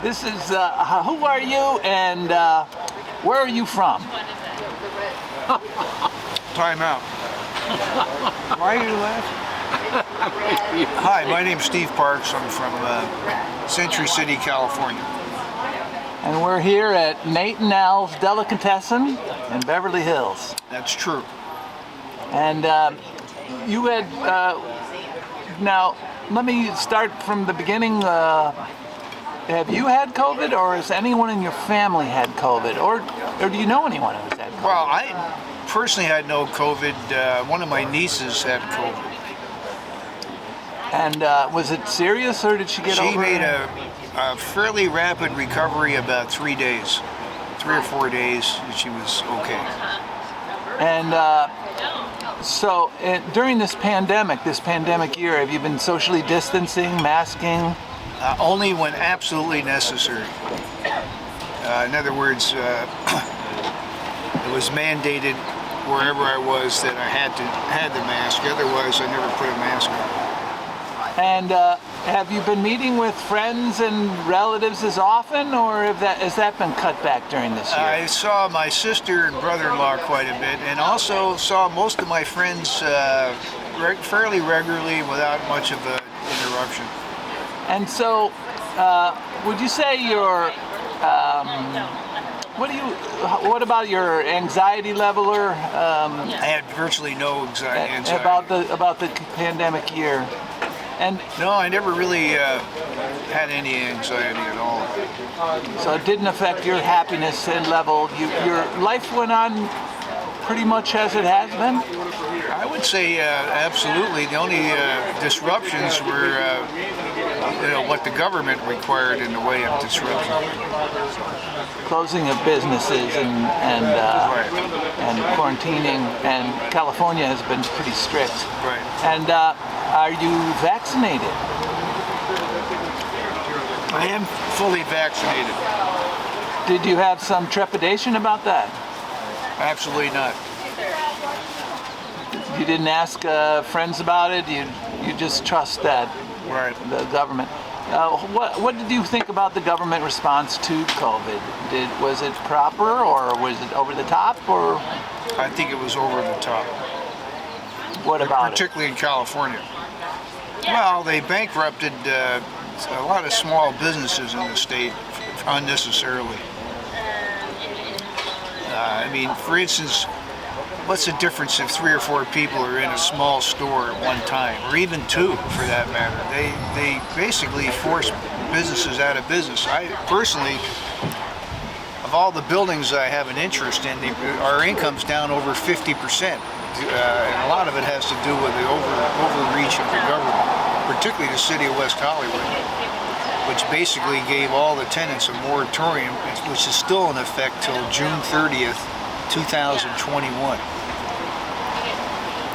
This is, who are you and where are you from? Time out. Why are you laughing? Hi, my name's Steve Parks. I'm from Century City, California. And we're here at Nate and Al's Delicatessen in Beverly Hills. That's true. And you had, now let me start from the beginning. Have you had COVID, or has anyone in your family had COVID, or do you know anyone who's had COVID? Well, I personally had no COVID. One of my nieces had COVID. And was it serious, or did she get over it? She made a fairly rapid recovery, about 3 days, 3 or 4 days, and she was okay. And so during this pandemic year, have you been socially distancing, masking? Only when absolutely necessary. In other words, it was mandated wherever I was that I had the mask. Otherwise, I never put a mask on. And have you been meeting with friends and relatives as often, or has that been cut back during this year? I saw my sister and brother-in-law quite a bit, and also saw most of my friends fairly regularly without much of an interruption. And so, would you say your what about your anxiety level, or I had virtually no anxiety about the pandemic year? And no, I never really had any anxiety at all. So it didn't affect your happiness and level. Your life went on pretty much as it has been? I would say absolutely. The only disruptions were what the government required in the way of disruption. Closing of businesses and quarantining, and California has been pretty strict. Right. And are you vaccinated? I am fully vaccinated. Did you have some trepidation about that? Absolutely not. You didn't ask friends about it? You just trust that the government. What did you think about the government response to COVID? Was it proper, or was it over the top, or? I think it was over the top. What about particularly in California? Well, they bankrupted a lot of small businesses in the state unnecessarily. I mean, for instance, what's the difference if 3 or 4 people are in a small store at one time, or even 2 for that matter? They basically force businesses out of business. I personally, of all the buildings I have an interest in, our income's down over 50%. And a lot of it has to do with the overreach of the government, particularly the city of West Hollywood, which basically gave all the tenants a moratorium, which is still in effect till June 30th, 2021.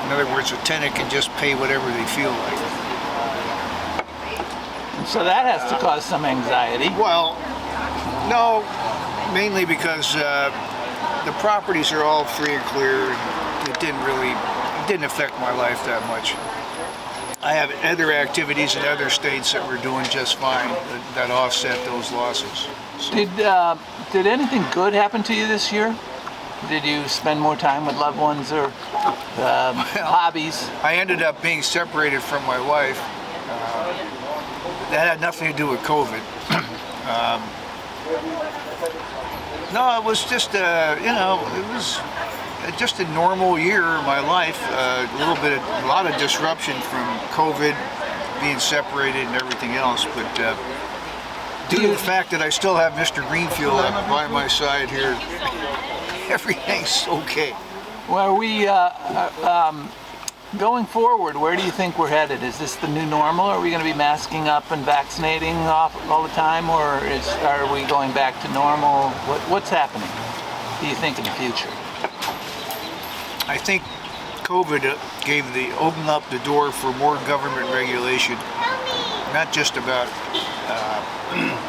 In other words, a tenant can just pay whatever they feel like. So that has to cause some anxiety. Well, no, mainly because the properties are all free and clear. It didn't affect my life that much. I have other activities in other states that were doing just fine that offset those losses. So. Did anything good happen to you this year? Did you spend more time with loved ones, or hobbies? I ended up being separated from my wife. That had nothing to do with COVID. No, it was just it was just a normal year in my life. A lot of disruption from COVID, being separated and everything else. But due to the fact that I still have Mr. Greenfield by my side here, everything's okay. Well, going forward, where do you think we're headed? Is this the new normal? Are we going to be masking up and vaccinating all the time, or are we going back to normal? What's happening, do you think, in the future? I think COVID opened up the door for more government regulation, not just about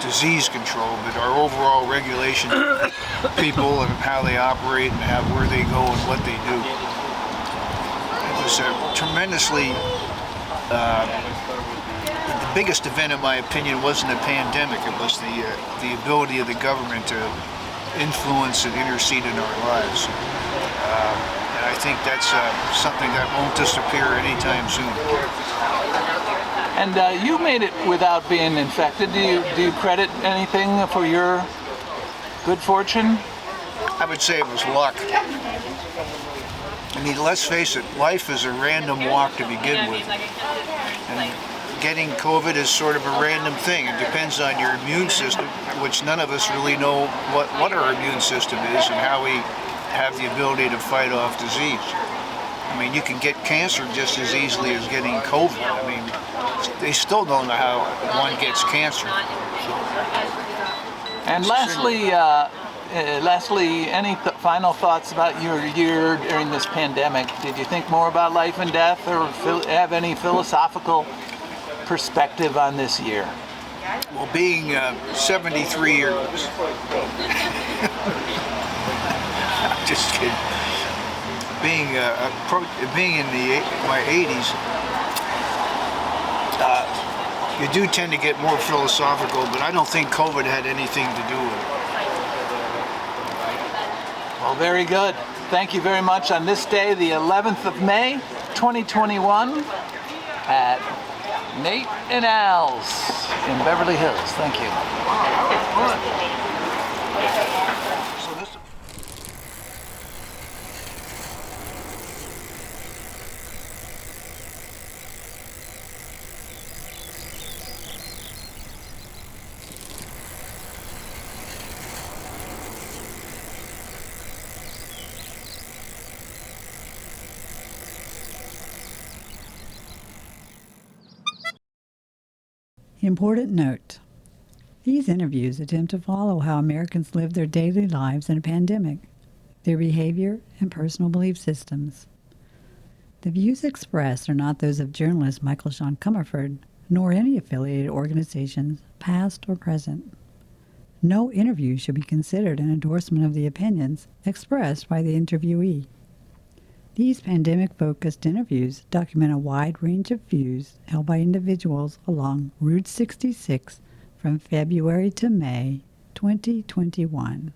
disease control, but our overall regulation of people and how they operate and where they go and what they do. It was tremendously, biggest event, in my opinion, wasn't a pandemic. It was the ability of the government to influence and intercede in our lives. And I think that's something that won't disappear anytime soon. And you made it without being infected. Do you credit anything for your good fortune? I would say it was luck. I mean, let's face it, life is a random walk to begin with. And getting COVID is sort of a random thing. It depends on your immune system, which none of us really know what our immune system is and how we have the ability to fight off disease. I mean, you can get cancer just as easily as getting COVID. I mean, they still don't know how one gets cancer. And lastly, any final thoughts about your year during this pandemic? Did you think more about life and death, or have any philosophical perspective on this year? Well, being 73 years, I'm just kidding. Being in my 80s, you do tend to get more philosophical, but I don't think COVID had anything to do with it. Well, very good. Thank you very much on this day, the 11th of May, 2021, at Nate and Al's in Beverly Hills. Thank you. Important note. These interviews attempt to follow how Americans live their daily lives in a pandemic, their behavior, and personal belief systems. The views expressed are not those of journalist Michael Sean Comerford, nor any affiliated organizations, past or present. No interview should be considered an endorsement of the opinions expressed by the interviewee. These pandemic-focused interviews document a wide range of views held by individuals along Route 66 from February to May 2021.